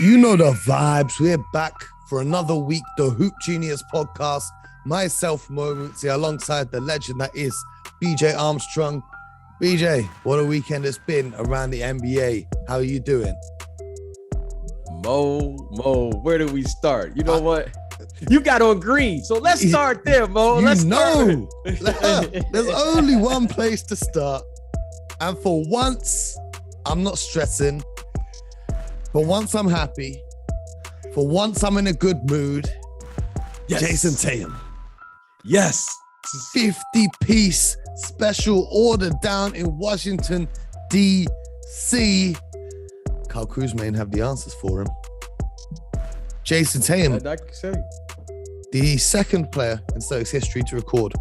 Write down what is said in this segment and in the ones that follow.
You know the vibes. We're back for another week, the Hoop Genius podcast. Myself, Mo Mooncey, alongside the legend that is BJ Armstrong. BJ, what a weekend it's been around the NBA. How are you doing? Mo, where do we start? You know what? You got on green, so let's start there, Mo. There's only one place to start. And for once, I'm not stressing. For once, I'm happy. For once, I'm in a good mood. Yes. Jason Tatum. Yes. 50-piece special order down in Washington, D.C. Kyle Kuzma may have the answers for him. Jason Tatum, the second player in Celtics history to record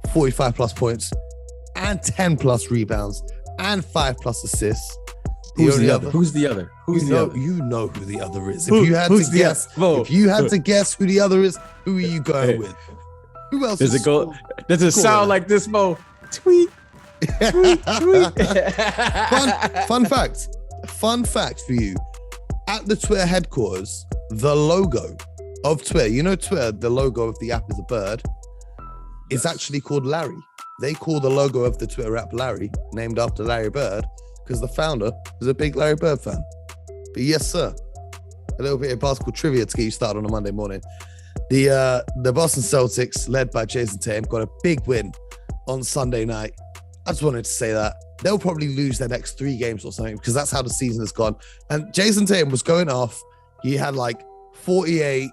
45-plus points and 10-plus rebounds and 5-plus assists. Who's the other? You know who the other is. If you had to guess who the other is, who are you going with? Who else? Does it sound like this, Mo? Tweet. Fun fact for you. At the Twitter headquarters, the logo of Twitter, you know Twitter, the logo of the app is a bird. It's actually called Larry. They call the logo of the Twitter app Larry, named after Larry Bird, because the founder is a big Larry Bird fan. But yes, sir. A little bit of basketball trivia to get you started on a Monday morning. The Boston Celtics, led by Jason Tatum, got a big win on Sunday night. I just wanted to say that. They'll probably lose their next 3 games or something because that's how the season has gone. And Jason Tatum was going off. He had like 48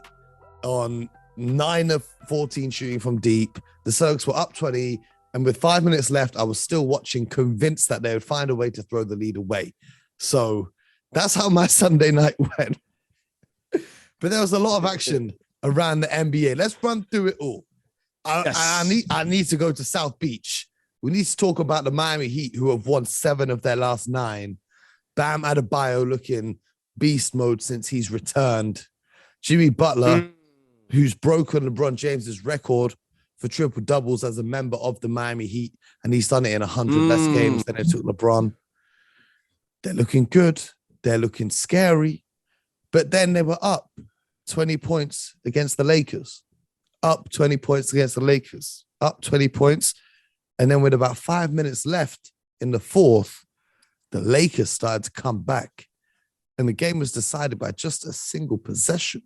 on 9 of 14 shooting from deep. The Celtics were up 20. And with 5 minutes left, I was still watching, convinced that they would find a way to throw the lead away. So that's how my Sunday night went. But there was a lot of action around the NBA. Let's run through it all. I need to go to South Beach. We need to talk about the Miami Heat, who have won 7 of their last 9. Bam Adebayo looking beast mode since he's returned. Jimmy Butler, who's broken LeBron James's record for triple doubles as a member of the Miami Heat, and he's done it in 100 less games than it took LeBron. They're looking good. They're looking scary. But then they were up 20 points against the Lakers. Up 20 points against the Lakers. Up 20 points. And then with about 5 minutes left in the fourth, the Lakers started to come back. And the game was decided by just a single possession.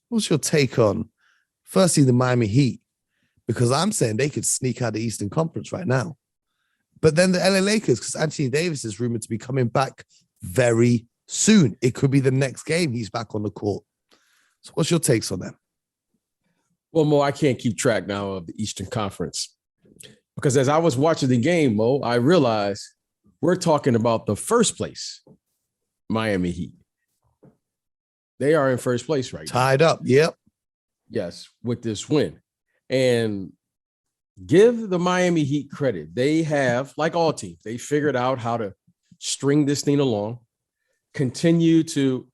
What's your take on, firstly, the Miami Heat? Because I'm saying they could sneak out the Eastern Conference right now. But then the LA Lakers, because Anthony Davis is rumored to be coming back very soon. It could be the next game he's back on the court. So what's your takes on that? Well, Mo, I can't keep track now of the Eastern Conference. Because as I was watching the game, Mo, I realized we're talking about the first place Miami Heat. They are in first place right now. Tied up, yep. Yes, with this win. And give the Miami Heat credit. They have, like all teams, they figured out how to string this thing along, continue to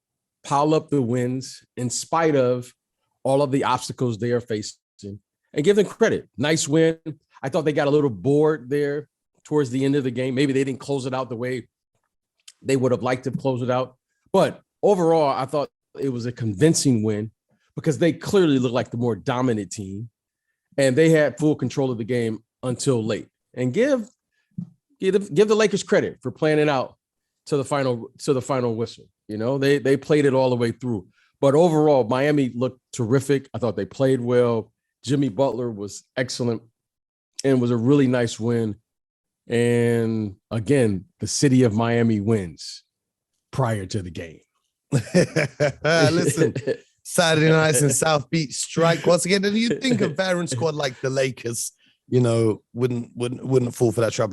pile up the wins in spite of all of the obstacles they are facing, and give them credit. Nice win. I thought they got a little bored there towards the end of the game. Maybe they didn't close it out the way they would have liked to close it out. But overall, I thought it was a convincing win because they clearly looked like the more dominant team. And they had full control of the game until late. And give the Lakers credit for playing it out to the final whistle. You know, they played it all the way through. But overall, Miami looked terrific. I thought they played well. Jimmy Butler was excellent and was a really nice win. And again, the city of Miami wins prior to the game. Listen. Saturday nights in South Beach strike once again. And you'd think a veteran squad like the Lakers, you know, wouldn't fall for that trap.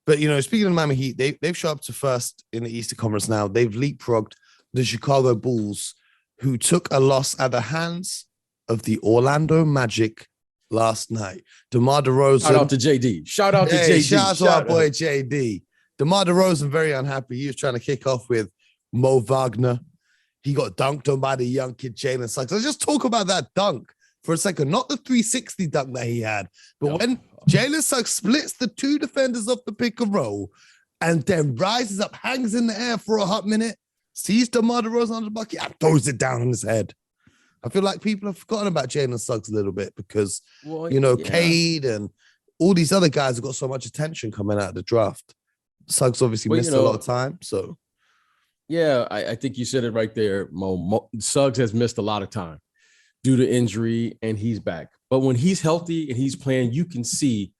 But you know, speaking of the Miami Heat, they've shot up to first in the Eastern Conference now. They've leapfrogged the Chicago Bulls, who took a loss at the hands of the Orlando Magic last night. DeMar DeRozan. Shout out to JD. Shout out to JD. Shout out to our boy JD. DeMar DeRozan very unhappy. He was trying to kick off with Mo Wagner. He got dunked on by the young kid, Jalen Suggs. Let's just talk about that dunk for a second. Not the 360 dunk that he had, but when Jalen Suggs splits the 2 defenders off the pick and roll and then rises up, hangs in the air for a hot minute, sees DeMar DeRozan on the bucket and throws it down on his head. I feel like people have forgotten about Jalen Suggs a little bit because, Cade and all these other guys have got so much attention coming out of the draft. Suggs obviously missed a lot of time, so. Yeah, I think you said it right there, Mo. Suggs has missed a lot of time due to injury, and he's back. But when he's healthy and he's playing, you can see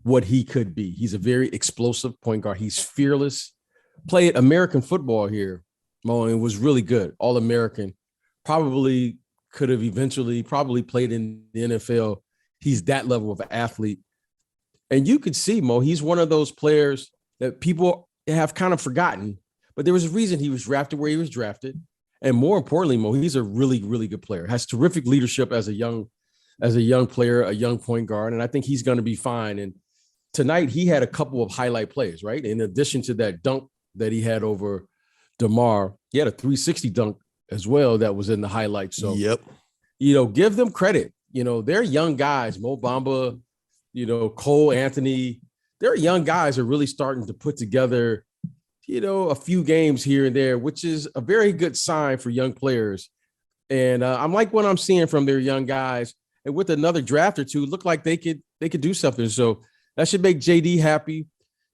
what he could be. He's a very explosive point guard. He's fearless. Played American football here, Mo, and was really good. All-American. Probably could have eventually probably played in the NFL. He's that level of athlete. And you could see, Mo, he's one of those players that people have kind of forgotten, but there was a reason he was drafted where he was drafted. And more importantly, Mo, he's a really, really good player. Has terrific leadership as a young player, a young point guard. And I think he's going to be fine. And tonight he had a couple of highlight plays, right? In addition to that dunk that he had over DeMar, he had a 360 dunk as well that was in the highlights. So, give them credit. They're young guys, Mo Bamba, Cole Anthony. They're young guys who are really starting to put together a few games here and there, which is a very good sign for young players. And I'm like what I'm seeing from their young guys. And with another draft or two, look like they could do something. So that should make JD happy.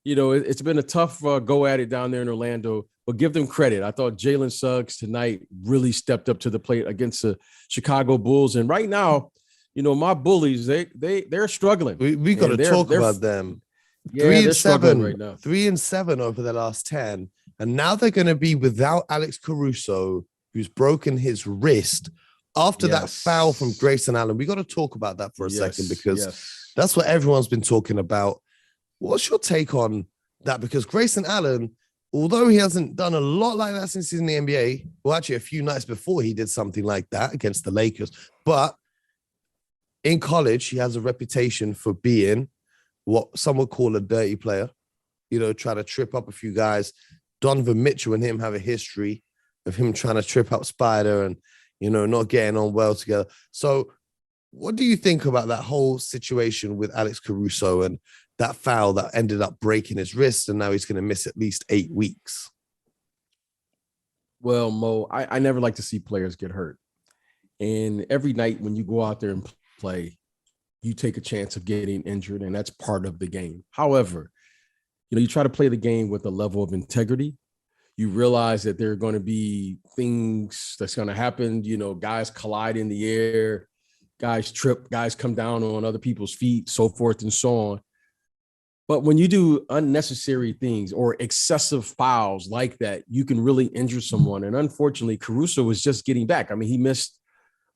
It's been a tough go at it down there in Orlando, but give them credit. I thought Jalen Suggs tonight really stepped up to the plate against the Chicago Bulls. And right now, my Bullies, they're struggling. We got to talk about them. Yeah, 3-7 right now. 3-7 over the last 10. And now they're going to be without Alex Caruso, who's broken his wrist after that foul from Grayson Allen. We got to talk about that for a second because that's what everyone's been talking about. What's your take on that? Because Grayson Allen, although he hasn't done a lot like that since he's in the NBA, well, actually a few nights before he did something like that against the Lakers, but in college, he has a reputation for being what some would call a dirty player, try to trip up a few guys. Donovan Mitchell and him have a history of him trying to trip up Spider and, not getting on well together. So what do you think about that whole situation with Alex Caruso and that foul that ended up breaking his wrist and now he's going to miss at least 8 weeks? Well, Mo, I never like to see players get hurt. And every night when you go out there and play, you take a chance of getting injured, and that's part of the game. However, you try to play the game with a level of integrity. You realize that there are going to be things that's going to happen. Guys collide in the air, guys trip, guys come down on other people's feet, so forth and so on. But when you do unnecessary things or excessive fouls like that, you can really injure someone. And unfortunately, Caruso was just getting back. I mean, he missed,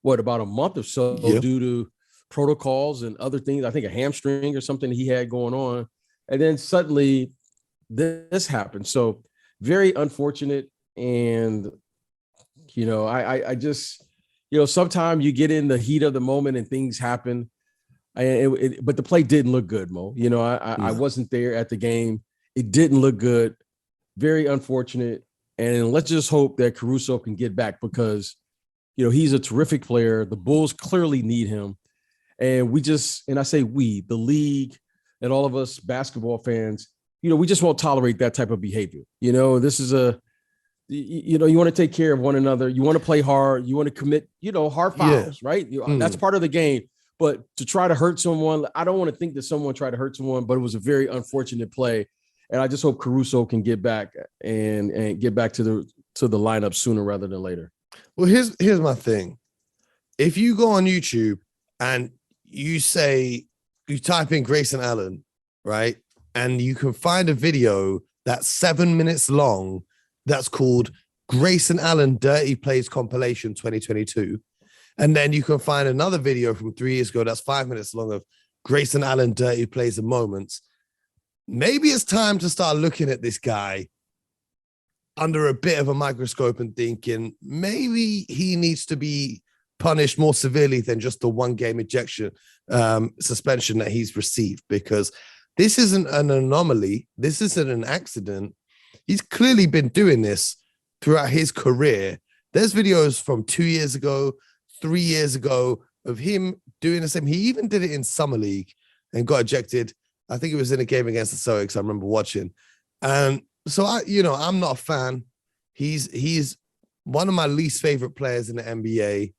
about a month or so due to protocols and other things. I think a hamstring or something he had going on. And then suddenly this happened. So very unfortunate. And, I just, sometimes you get in the heat of the moment and things happen. But the play didn't look good, Mo. I wasn't there at the game. It didn't look good. Very unfortunate. And let's just hope that Caruso can get back because, he's a terrific player. The Bulls clearly need him. And I say we, the league and all of us basketball fans, we just won't tolerate that type of behavior. This is you want to take care of one another. You want to play hard. You want to commit, hard fouls, right? That's part of the game. But to try to hurt someone, I don't want to think that someone tried to hurt someone, but it was a very unfortunate play. And I just hope Caruso can get back and get back to the lineup sooner rather than later. Well, here's my thing. If you go on YouTube and you type in Grayson Allen, right? And you can find a video that's 7 minutes long that's called Grayson Allen Dirty Plays Compilation 2022. And then you can find another video from 3 years ago that's 5 minutes long of Grayson Allen Dirty Plays and Moments. Maybe it's time to start looking at this guy under a bit of a microscope and thinking maybe he needs to be punished more severely than just the 1 game ejection suspension that he's received, because this isn't an anomaly. This isn't an accident. He's clearly been doing this throughout his career. There's videos from 2 years ago, 3 years ago of him doing the same. He even did it in Summer League and got ejected. I think it was in a game against the Celtics. I remember watching. And so I'm not a fan. He's one of my least favorite players in the NBA.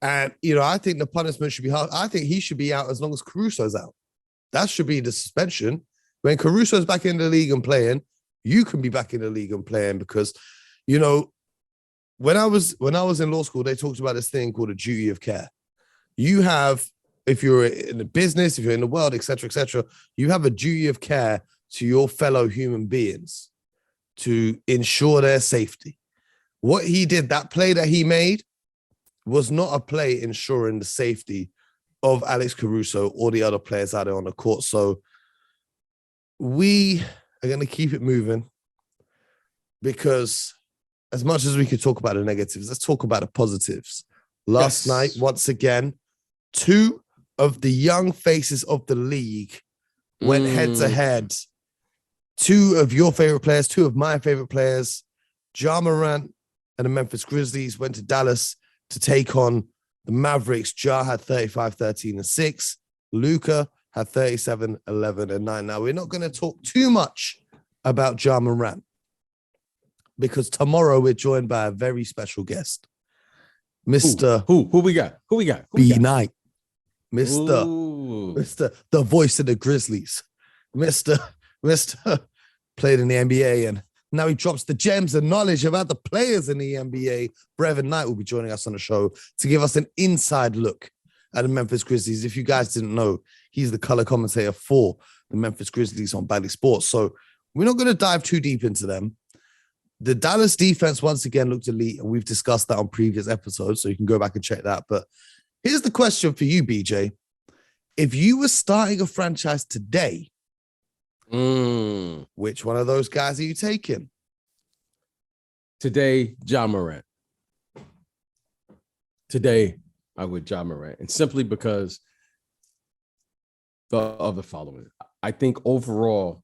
And, I think the punishment should be hard. I think he should be out as long as Caruso's out. That should be the suspension. When Caruso's back in the league and playing, you can be back in the league and playing because, when I was in law school, they talked about this thing called a duty of care. You have, if you're in the business, if you're in the world, et cetera, you have a duty of care to your fellow human beings to ensure their safety. What he did, that play that he made, was not a play ensuring the safety of Alex Caruso or the other players out there on the court. So we are going to keep it moving because as much as we could talk about the negatives, let's talk about the positives. Last night, once again, two of the young faces of the league went head to head. Two of your favorite players, two of my favorite players, Ja Morant and the Memphis Grizzlies, went to Dallas to take on the Mavericks. Ja had 35, 13, and 6. Luka had 37, 11, and 9. Now, we're not going to talk too much about Ja Morant because tomorrow we're joined by a very special guest. Mr. Who we got? B Knight. Mr. The voice of the Grizzlies. Mr. Played in the NBA and now he drops the gems and knowledge about the players in the NBA. Brevin Knight will be joining us on the show to give us an inside look at the Memphis Grizzlies. If you guys didn't know, he's the color commentator for the Memphis Grizzlies on Bally Sports. So we're not going to dive too deep into them. The Dallas defense once again looked elite, and we've discussed that on previous episodes, so you can go back and check that. But here's the question for you, BJ. If you were starting a franchise today, which one of those guys are you taking? Today, Ja Morant. Today, I would Ja Morant. And simply because of the following. I think overall,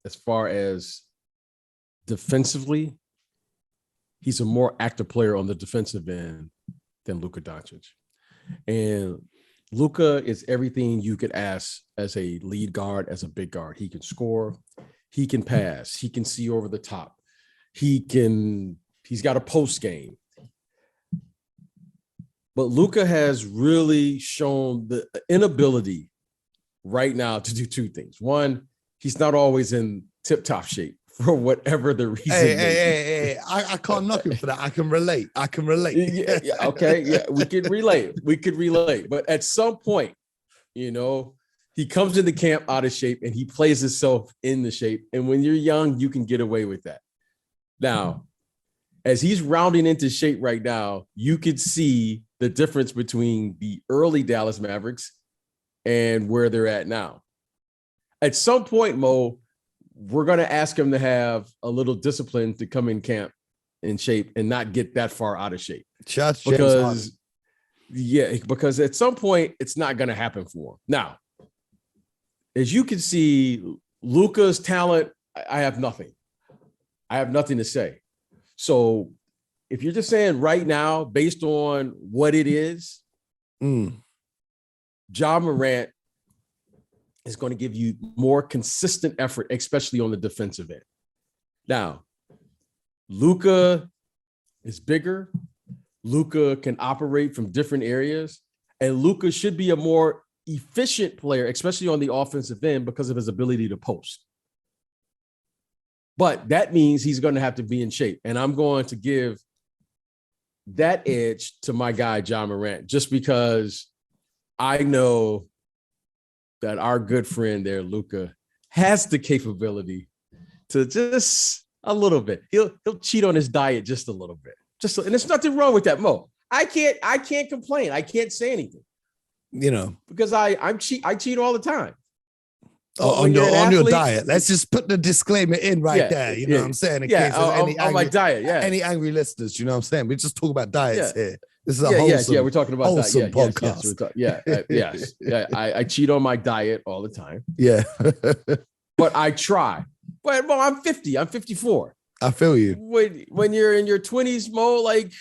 as far as defensively, he's a more active player on the defensive end than Luka Doncic. And Luka is everything you could ask as a lead guard, as a big guard. He can score, he can pass, he can see over the top. He's got a post game. But Luka has really shown the inability right now to do two things. One, he's not always in tip-top shape for whatever the reason. Hey, I can't knock him for that. I can relate. Okay, we could relate. But at some point, he comes into camp out of shape and he plays himself in the shape. And when you're young, you can get away with that. Now, as he's rounding into shape right now, you could see the difference between the early Dallas Mavericks and where they're at now. At some point, Mo, we're going to ask him to have a little discipline to come in camp in shape and not get that far out of shape. Because at some point, it's not going to happen for him. Now, as you can see, Luka's talent, I have nothing. I have nothing to say. So if you're just saying right now, based on what it is, Ja Morant is going to give you more consistent effort, especially on the defensive end. Now, Luka is bigger. Luka can operate from different areas. And Luka should be a more efficient player, especially on the offensive end because of his ability to post. But that means he's going to have to be in shape. And I'm going to give that edge to my guy, Ja Morant, just because I know that our good friend there, Luka, has the capability to just a little bit. He'll cheat on his diet just a little bit. And there's nothing wrong with that, Mo. I can't complain. I can't say anything. Because I cheat all the time. On your diet. Let's just put the disclaimer in there. You know what I'm saying? In case on my diet, any angry listeners, you know what I'm saying? We just talk about diets here. This is a we're talking about wholesome podcast. I cheat on my diet all the time. Yeah. But I try. But Mo, I'm 50. I'm 54. I feel you. When you're in your 20s, Mo, like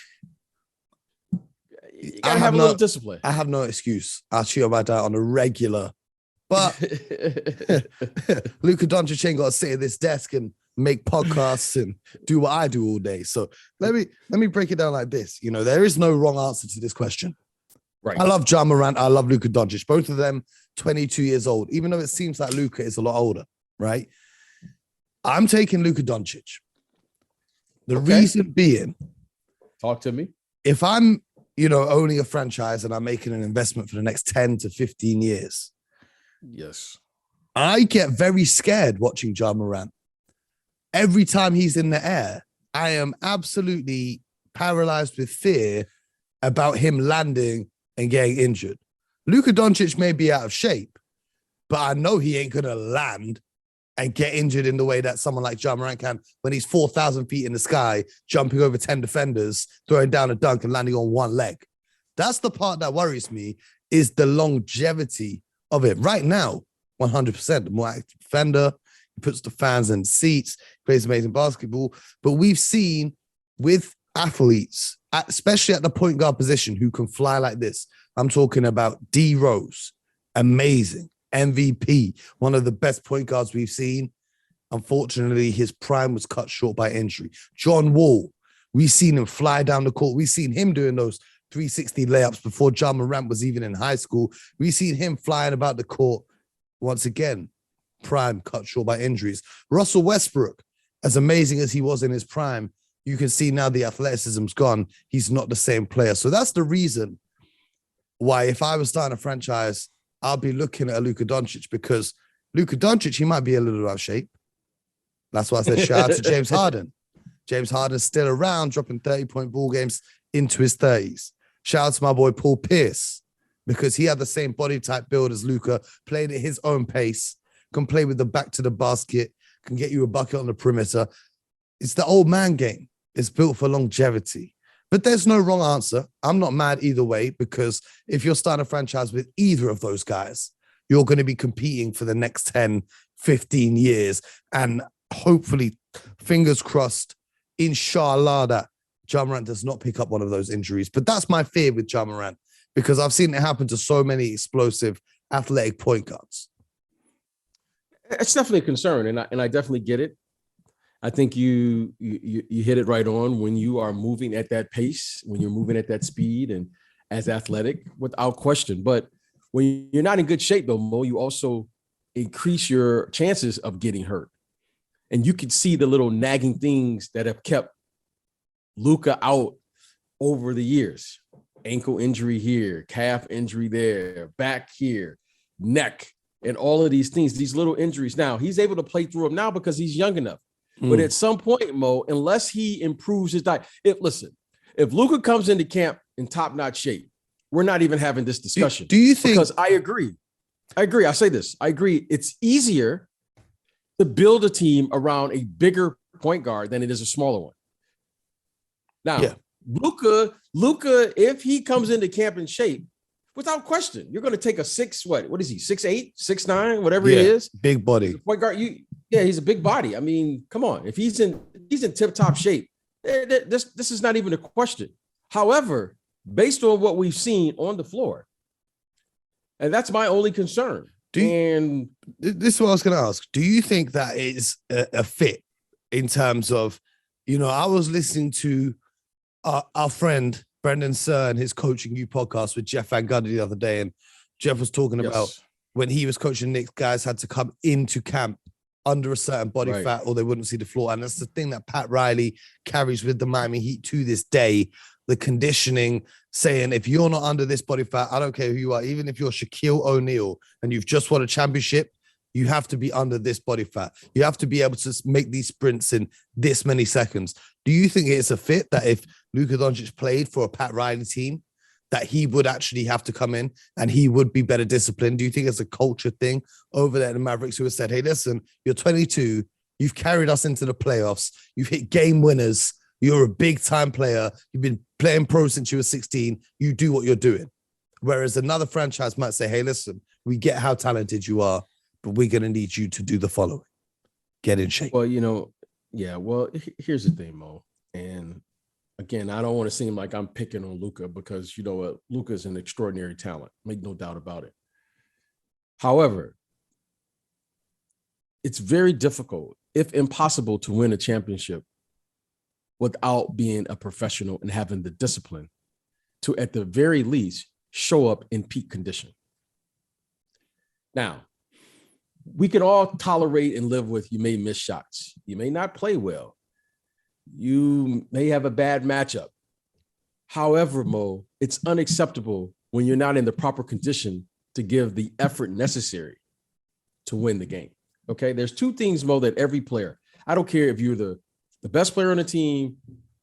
you gotta have a little discipline. I have no excuse. I cheat on my diet on a regular. But Luka Doncic ain't got to sit at this desk and make podcasts and do what I do all day. So let me break it down like this. You know, there is no wrong answer to this question. Right. I love Ja Morant. I love Luka Doncic. Both of them 22 years old, even though it seems like Luka is a lot older, right? I'm taking Luka Doncic. The reason being, talk to me. If I'm, owning a franchise and I'm making an investment for the next 10 to 15 years, yes, I get very scared watching Ja Morant. Every time he's in the air, I am absolutely paralyzed with fear about him landing and getting injured. Luka Doncic may be out of shape, but I know he ain't going to land and get injured in the way that someone like Ja Morant can when he's 4,000 feet in the sky, jumping over 10 defenders, throwing down a dunk and landing on one leg. That's the part that worries me, is the longevity of it. Right now, 100%, the more active defender, he puts the fans in seats, plays amazing basketball. But we've seen with athletes, especially at the point guard position, who can fly like this. I'm talking about D Rose, amazing. MVP, one of the best point guards we've seen. Unfortunately, his prime was cut short by injury. John Wall, we've seen him fly down the court. We've seen him doing those 360 layups before Ja Morant was even in high school. We've seen him flying about the court. Once again, prime cut short by injuries. Russell Westbrook, as amazing as he was in his prime, you can see now the athleticism's gone. He's not the same player. So that's the reason why, if I was starting a franchise, I'll be looking at Luka Doncic, because Luka Doncic, he might be a little out of shape. That's why I said shout out to James Harden. James Harden's still around, dropping 30-point ball games into his 30s. Shout out to my boy Paul Pierce, because he had the same body type build as Luka, played at his own pace, can play with the back to the basket, can get you a bucket on the perimeter. It's the old man game. It's built for longevity. But there's no wrong answer. I'm not mad either way, because if you're starting a franchise with either of those guys, you're going to be competing for the next 10, 15 years. And hopefully, fingers crossed, inshallah, that Ja Morant does not pick up one of those injuries. But that's my fear with Ja Morant, because I've seen it happen to so many explosive, athletic point guards. It's definitely a concern, and I definitely get it. I think you hit it right on. When you are moving at that pace, when you're moving at that speed and as athletic, without question. But when you're not in good shape, though, Mo, you also increase your chances of getting hurt. And you can see the little nagging things that have kept Luka out over the years. Ankle injury here, calf injury there, back here, neck, and all of these things, these little injuries. Now, he's able to play through them now because he's young enough. But at some point, Mo, unless he improves his diet, if Luka comes into camp in top-notch shape, we're not even having this discussion. Do you think? Because I agree. I say this. I agree. It's easier to build a team around a bigger point guard than it is a smaller one. Now, yeah. Luka, if he comes into camp in shape, without question, you're going to take a 6'8", 6'9", whatever it is. Big body. Point guard, he's a big body. I mean, come on. If he's in tip-top shape, this is not even a question. However, based on what we've seen on the floor, and that's my only concern. This is what I was going to ask. Do you think that is a fit in terms of, I was listening to our friend Brendan Sir and his Coaching You podcast with Jeff Van Gundy the other day, and Jeff was talking about when he was coaching Knicks, guys had to come into camp under a certain body fat or they wouldn't see the floor. And that's the thing that Pat Riley carries with the Miami Heat to this day, the conditioning, saying if you're not under this body fat, I don't care who you are, even if you're Shaquille O'Neal and you've just won a championship, you have to be under this body fat. You have to be able to make these sprints in this many seconds. Do you think it's a fit that if Luka Doncic played for a Pat Riley team, that he would actually have to come in and he would be better disciplined? Do you think it's a culture thing over there in the Mavericks who have said, hey, listen, you're 22, you've carried us into the playoffs, you've hit game winners, you're a big time player, you've been playing pro since you were 16, you do what you're doing. Whereas another franchise might say, hey, listen, we get how talented you are, but we're going to need you to do the following. Get in shape. Well, here's the thing, Mo. And again, I don't want to seem like I'm picking on Luka because, Luka is an extraordinary talent. Make no doubt about it. However, it's very difficult. if impossible, to win a championship without being a professional and having the discipline to, at the very least, show up in peak condition. Now, we can all tolerate and live with you may miss shots. You may not play well. You may have a bad matchup. However, Mo, it's unacceptable when you're not in the proper condition to give the effort necessary to win the game. Okay, there's two things, Mo, that every player, I don't care if you're the best player on the team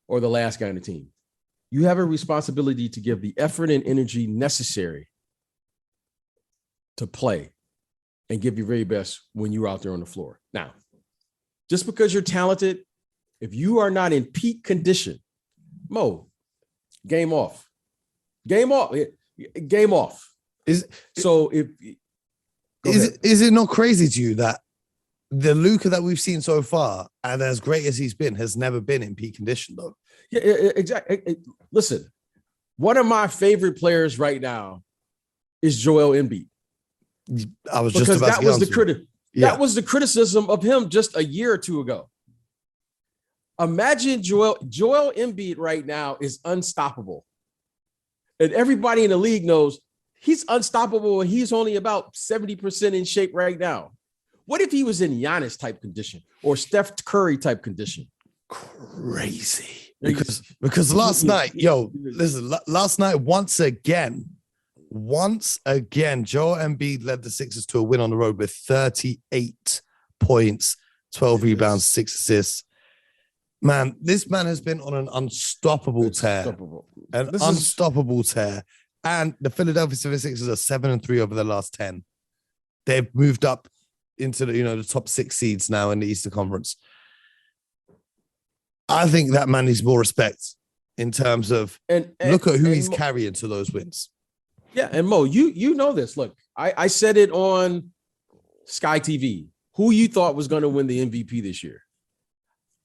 or the last guy on the team, you have a responsibility to give the effort and energy necessary to play and give your very best when you're out there on the floor. Now, just because you're talented, if you are not in peak condition, Mo, game off. Game off. Game off. Is it not crazy to you that the Luka that we've seen so far, and as great as he's been, has never been in peak condition, though? Yeah, exactly. Listen, one of my favorite players right now is Joel Embiid. I was just about to that was the criticism of him just a year or two ago. Imagine Joel Embiid right now is unstoppable. And everybody in the league knows he's unstoppable and he's only about 70% in shape right now. What if he was in Giannis type condition or Steph Curry type condition? Crazy. Because last night, last night, once again, Joel Embiid led the Sixers to a win on the road with 38 points, 12 rebounds, 6 assists. Man, this man has been on an unstoppable tear. Unstoppable tear. And the Philadelphia 76ers are 7-3 over the last 10. They've moved up into the top 6 seeds now in the Eastern Conference. I think that man needs more respect in terms of look at who he's carrying to those wins. Yeah, and Mo, you know this. Look, I said it on Sky TV. Who you thought was going to win the MVP this year?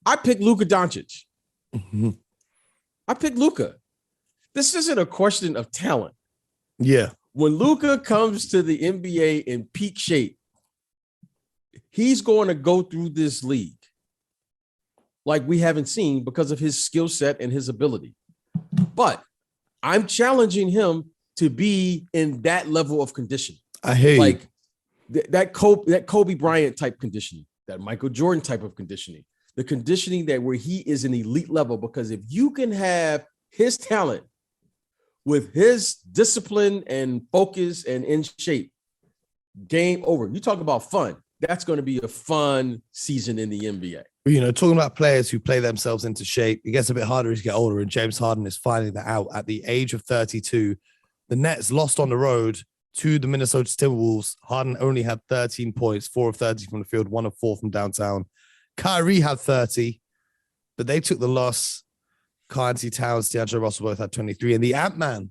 I picked Luka Doncic. Mm-hmm. I picked Luka. This isn't a question of talent. Yeah. When Luka comes to the NBA in peak shape, he's going to go through this league like we haven't seen because of his skill set and his ability. But I'm challenging him to be in that level of condition. I hear you. Like that Kobe Bryant type conditioning, that Michael Jordan type of conditioning, the conditioning that where he is an elite level. Because if you can have his talent with his discipline and focus and in shape, game over. You talk about fun. That's going to be a fun season in the NBA. Talking about players who play themselves into shape, it gets a bit harder as you get older, and James Harden is finding that out at the age of 32. The Nets lost on the road to the Minnesota Timberwolves. Harden only had 13 points, 4 of 30 from the field, 1 of 4 from downtown. Kyrie had 30, but they took the loss. Carl-Anthony Towns, D'Angelo Russell both had 23, and the Ant-Man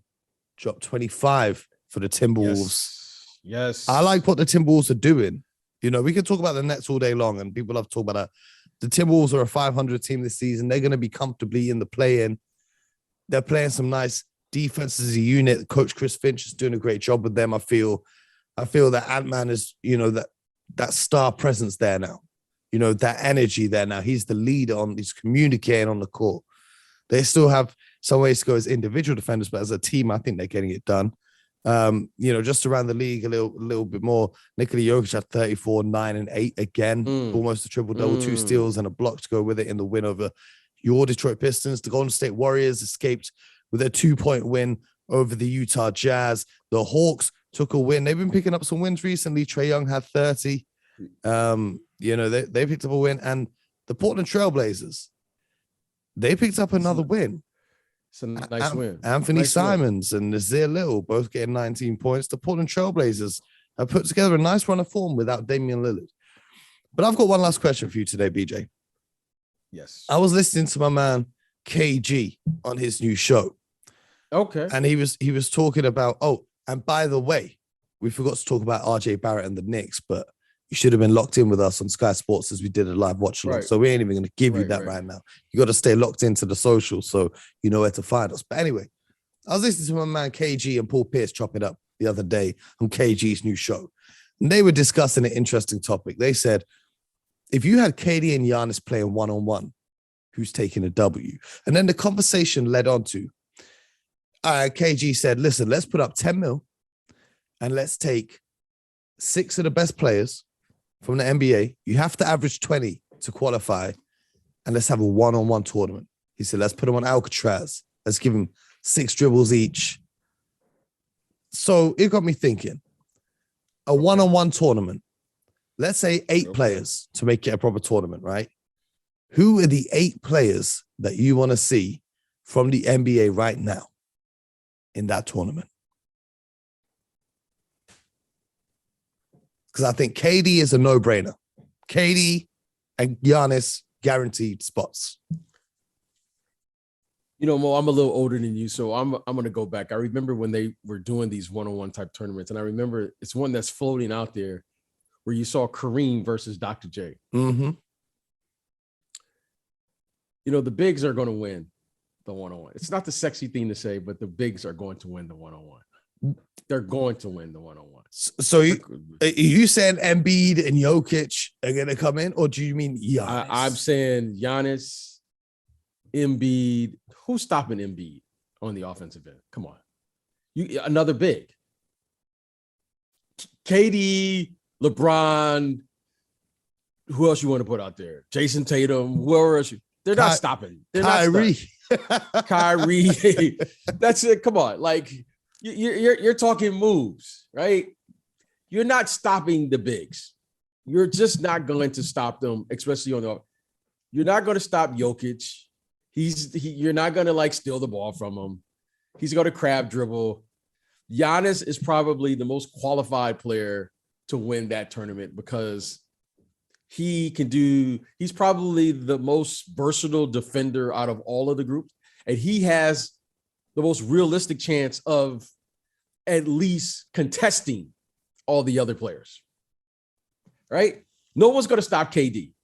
dropped 25 for the Timberwolves. Yes. I like what the Timberwolves are doing. We can talk about the Nets all day long, and people love to talk about that. The Timberwolves are a 500 team this season. They're going to be comfortably in the play-in. They're playing some nice defense as a unit. Coach Chris Finch is doing a great job with them. I feel that Ant-Man is, that star presence there now. That energy there now. He's the leader he's communicating on the court. They still have some ways to go as individual defenders, but as a team, I think they're getting it done. Just around the league a little bit more. Nikola Jokic had 34, 9, and 8 again, almost a triple-double, 2 steals and a block to go with it in the win over your Detroit Pistons. The Golden State Warriors escaped with a 2-point win over the Utah Jazz. The Hawks took a win. They've been picking up some wins recently. Trae Young had 30. They picked up a win. And the Portland Trailblazers, they picked up another win. It's a nice win. Anthony Simons and Nazir Little both getting 19 points. The Portland Trailblazers have put together a nice run of form without Damian Lillard. But I've got one last question for you today, BJ. Yes. I was listening to my man KG on his new show. Okay. And he was talking about, and by the way, we forgot to talk about RJ Barrett and the Knicks, but you should have been locked in with us on Sky Sports as we did a live watch along. Right. So we ain't even going to give you that right now. You got to stay locked into the social so you know where to find us. But anyway, I was listening to my man KG and Paul Pierce chop it up the other day on KG's new show. And they were discussing an interesting topic. They said, if you had KD and Giannis playing one-on-one, who's taking a W? And then the conversation led on to, KG said, listen, let's put up 10 mil and let's take 6 of the best players from the NBA. You have to average 20 to qualify, and let's have a one-on-one tournament. He said, let's put them on Alcatraz. Let's give them 6 dribbles each. So it got me thinking, a one-on-one tournament, let's say 8 players to make it a proper tournament, right? Who are the 8 players that you want to see from the NBA right now in that tournament? Because I think KD is a no-brainer. KD and Giannis guaranteed spots. You know, Mo, I'm a little older than you, so I'm going to go back. I remember when they were doing these one-on-one type tournaments, and I remember it's one that's floating out there where you saw Kareem versus Dr. J. Mm-hmm. You know, the bigs are going to win the one-on-one. It's not the sexy thing to say, but the bigs are going to win the one-on-one. They're going to win the one-on-one. So you saying Embiid and Jokic are going to come in, or do you mean Giannis? I'm saying Giannis, Embiid. Who's stopping Embiid on the offensive end? Come on. Another big. KD, LeBron. Who else you want to put out there? Jason Tatum. Whoever else they're not stopping. They're Kyrie. not Kyrie. That's it. Come on. Like you're talking moves, right? You're not stopping the bigs. You're just not going to stop them, especially on the. You're not going to stop Jokic. You're not going to like steal the ball from him. He's going to crab dribble. Giannis is probably the most qualified player to win that tournament because he's probably the most versatile defender out of all of the groups. And he has the most realistic chance of at least contesting all the other players, right? No one's going to stop KD.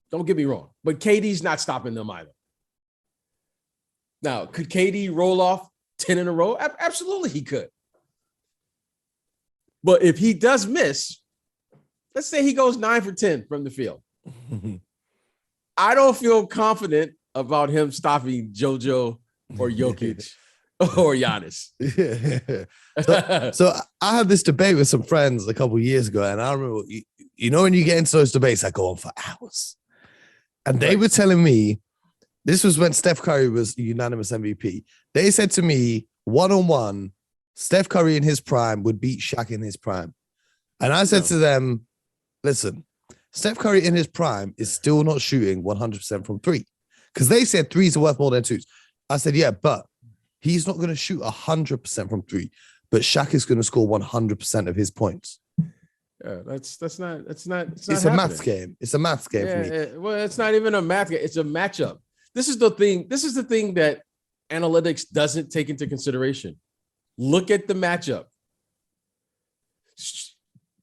Don't get me wrong, but KD's not stopping them either. Now, could KD roll off 10 in a row? Absolutely, he could. But if he does miss, let's say he goes 9 for 10 from the field. I don't feel confident about him stopping JoJo or Jokic or Giannis. So I had this debate with some friends a couple of years ago, and I remember, you know, when you get into those debates that go on for hours, and they were telling me, this was when Steph Curry was unanimous MVP. They said to me, one-on-one, Steph Curry in his prime would beat Shaq in his prime. And I said to them, listen, Steph Curry in his prime is still not shooting 100% from 3. Because they said 3s are worth more than 2s. I said, yeah, but he's not going to shoot 100% from 3. But Shaq is going to score 100% of his points. Yeah, it's not it's happening. A math game. It's a math game for me. Well, it's not even a math game. It's a matchup. This is the thing that analytics doesn't take into consideration. Look at the matchup.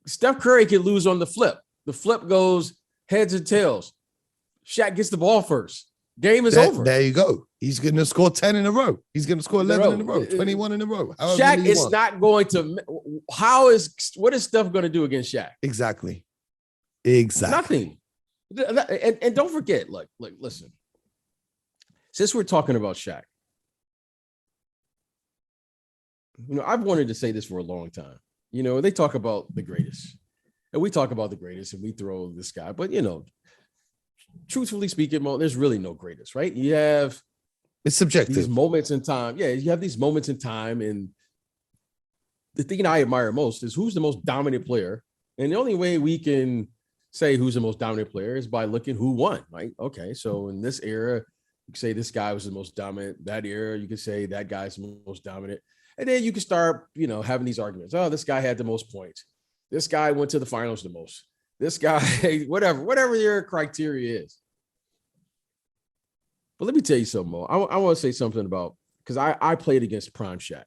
Steph Curry can lose on the flip. The flip goes heads and tails. Shaq gets the ball first. Game is over. There you go. He's going to score 10 in a row. He's going to score 11 in a row, 21 in a row. Shaq is not going to. What is Steph going to do against Shaq? Exactly. Nothing. And don't forget, like, listen. Since we're talking about Shaq, you know, I've wanted to say this for a long time. You know, they talk about the greatest, and we talk about the greatest, and we throw this guy. But you know, truthfully speaking, Mo, there's really no greatest, right? You have it's subjective. These moments in time. Yeah, you have these moments in time, and the thing I admire most is who's the most dominant player. And the only way we can say who's the most dominant player is by looking who won, right? Okay, so in this era, you can say this guy was the most dominant. That era, you could say that guy's the most dominant. And then you can start, you know, having these arguments. Oh, this guy had the most points. This guy went to the finals the most. This guy, whatever your criteria is. But let me tell you something, Mo. I want to say something about, because I played against Prime Shaq.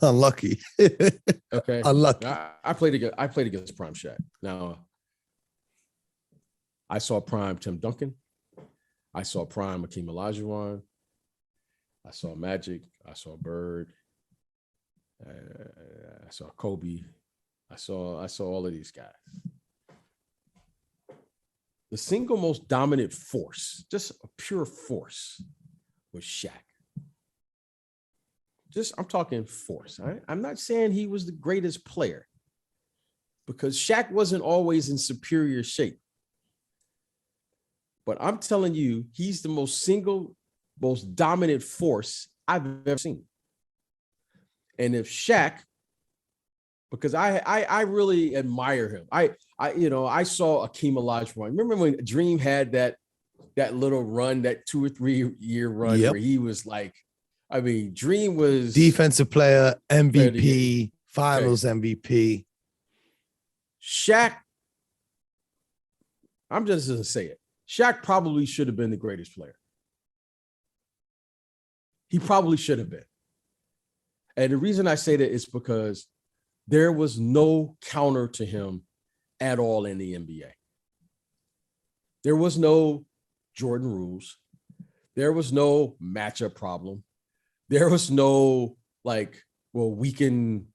Unlucky. Okay. Unlucky. I played against Prime Shaq. Now, I saw Prime Tim Duncan. I saw Prime Hakeem Olajuwon. I saw Magic. I saw Bird. I saw Kobe. I saw all of these guys. the single most dominant force, just a pure force, was Shaq. I'm talking force. Right? I'm not saying he was the greatest player, because Shaq wasn't always in superior shape. But I'm telling you, he's the most dominant force I've ever seen. And if Shaq, because I really admire him. I saw Akeem Olajuwon. Remember when Dream had that little run, that 2 or 3 year run where he was like, Dream was defensive player, MVP, finals MVP. Shaq, I'm just going to say it. Shaq probably should have been the greatest player. He probably should have been. And the reason I say that is because there was no counter to him at all in the NBA. There was no Jordan rules. There was no matchup problem. There was no we can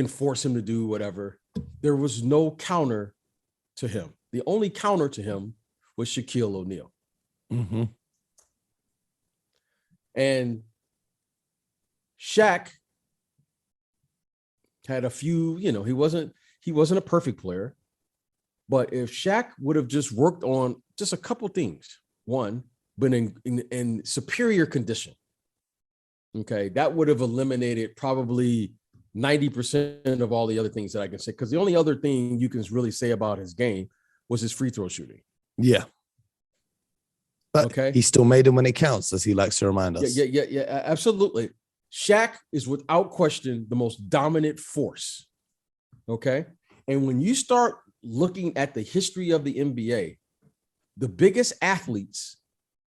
force him to do whatever. There was no counter to him. The only counter to him was Shaquille O'Neal. Mm-hmm. And Shaq had a few, he wasn't a perfect player, but if Shaq would have just worked on just a couple things, one, been in superior condition, okay, that would have eliminated probably 90% of all the other things that I can say, because the only other thing you can really say about his game was his free throw shooting. Yeah. But he still made them when it counts, as he likes to remind us. Yeah, absolutely. Shaq is without question the most dominant force, okay? And when you start looking at the history of the NBA, the biggest athletes,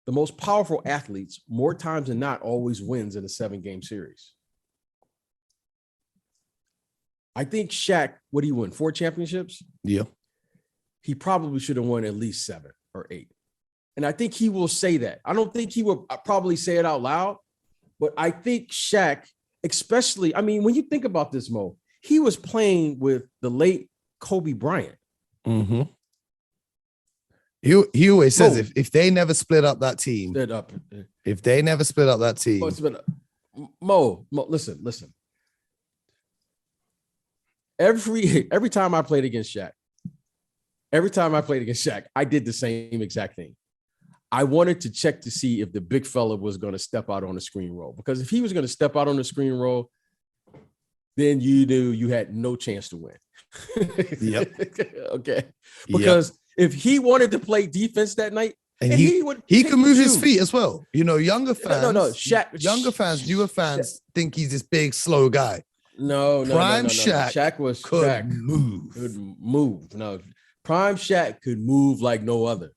the most powerful athletes, more times than not, always wins in a 7-game series. I think Shaq, what did he win? 4 championships? Yeah. He probably should have won at least 7 or 8. And I think he will say that. I don't think he will probably say it out loud, but I think Shaq, especially, when you think about this, Mo, he was playing with the late Kobe Bryant. Mm-hmm. He always says if they never split up that team, Mo, listen. Every time I played against Shaq, I did the same exact thing. I wanted to check to see if the big fella was going to step out on the screen roll, because if he was going to step out on the screen roll, then you knew you had no chance to win. Yep. Okay. Because if he wanted to play defense that night, and he could move his feet as well. Younger fans, newer fans think he's this big, slow guy. No. Shaq could move. No, prime Shaq could move like no other.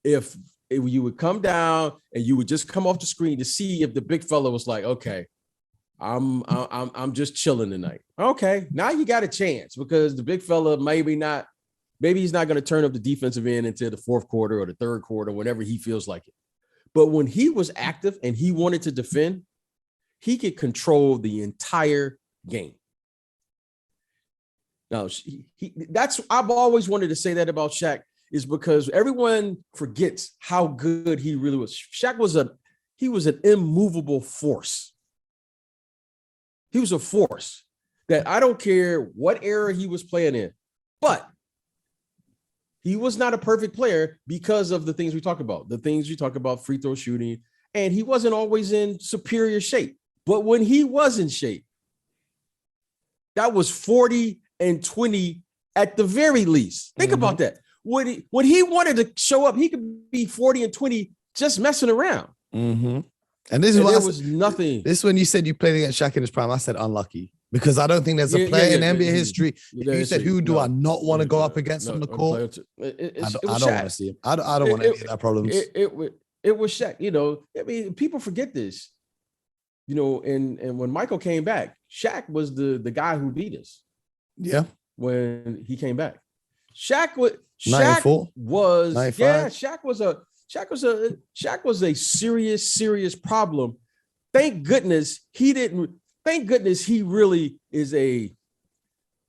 If you would come down and you would just come off the screen to see if the big fella was like, okay, I'm just chilling tonight. Okay, now you got a chance, because the big fella maybe he's not going to turn up the defensive end until the 4th quarter or the 3rd quarter, whenever he feels like it. But when he was active and he wanted to defend, he could control the entire game. Now, I've always wanted to say that about Shaq, is because everyone forgets how good he really was. Shaq was an immovable force. He was a force that I don't care what era he was playing in, but he was not a perfect player because of the things we talk about, free throw shooting, and he wasn't always in superior shape. But when he was in shape, that was 40 and 20 at the very least. Think about that. When he wanted to show up, he could be 40 and 20 just messing around. Mm-hmm. And this is why there was nothing. This is when you said you played against Shaq in his prime. I said unlucky, because I don't think there's a player in NBA history. You said, who do I not want to go up against on the court? I don't want to see him. I don't want any of that problems. It was Shaq. People forget this. And when Michael came back, Shaq was the guy who beat us. Yeah. When he came back, Shaq was 94. Shaq was a serious problem. Thank goodness he didn't. Thank goodness he really is a.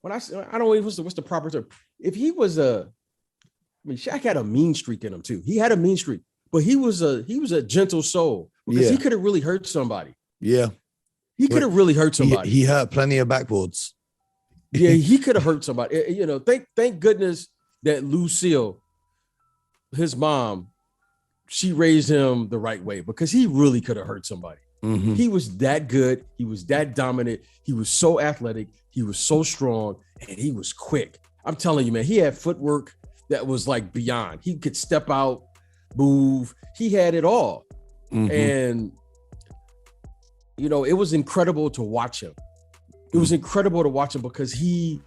When I don't know what's the proper term. If he was mean, Shaq had a mean streak in him too. He had a mean streak, but he was a gentle soul because he could have really hurt somebody. Yeah. He could have really hurt somebody. He hurt plenty of backboards. Yeah, he could have hurt somebody. You know, thank goodness that Lucille, his mom, she raised him the right way because he really could have hurt somebody. Mm-hmm. He was that good. He was that dominant. He was so athletic. He was so strong, and he was quick. I'm telling you, man, he had footwork that was like beyond. He could step out, move. He had it all. Mm-hmm. And, you know, it was incredible to watch him. It was incredible to watch him because he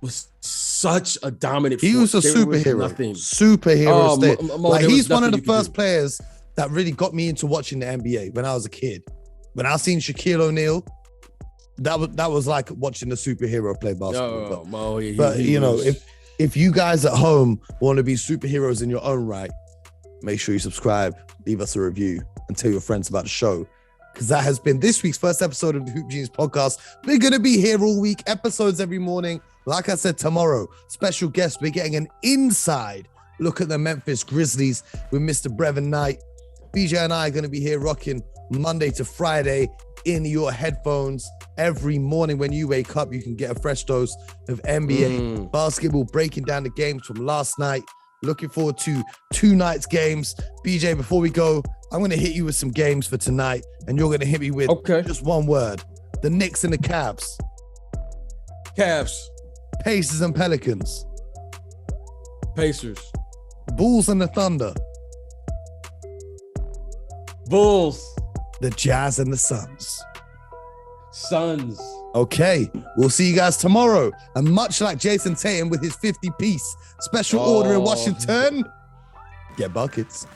was such a dominant He force. was a superhero. Superhero. Like, he's one of the first players that really got me into watching the NBA when I was a kid. When I seen Shaquille O'Neal, that was like watching a superhero play basketball. But you know, if you guys at home want to be superheroes in your own right, make sure you subscribe, leave us a review, and tell your friends about the show. Because that has been this week's first episode of the Hoop Genius podcast. We're going to be here all week, episodes every morning. Like I said, tomorrow, special guest, we're getting an inside look at the Memphis Grizzlies with Mr. Brevin Knight. BJ and I are going to be here rocking Monday to Friday in your headphones. Every morning when you wake up, you can get a fresh dose of NBA basketball, breaking down the games from last night. Looking forward to two nights' games. BJ, before we go, I'm going to hit you with some games for tonight, and you're going to hit me with just one word. The Knicks and the Cavs. Cavs. Pacers and Pelicans. Pacers. Bulls and the Thunder. Bulls. The Jazz and the Suns. Suns. Okay, we'll see you guys tomorrow. And much like Jason Tatum with his 50-piece special order in Washington, get buckets.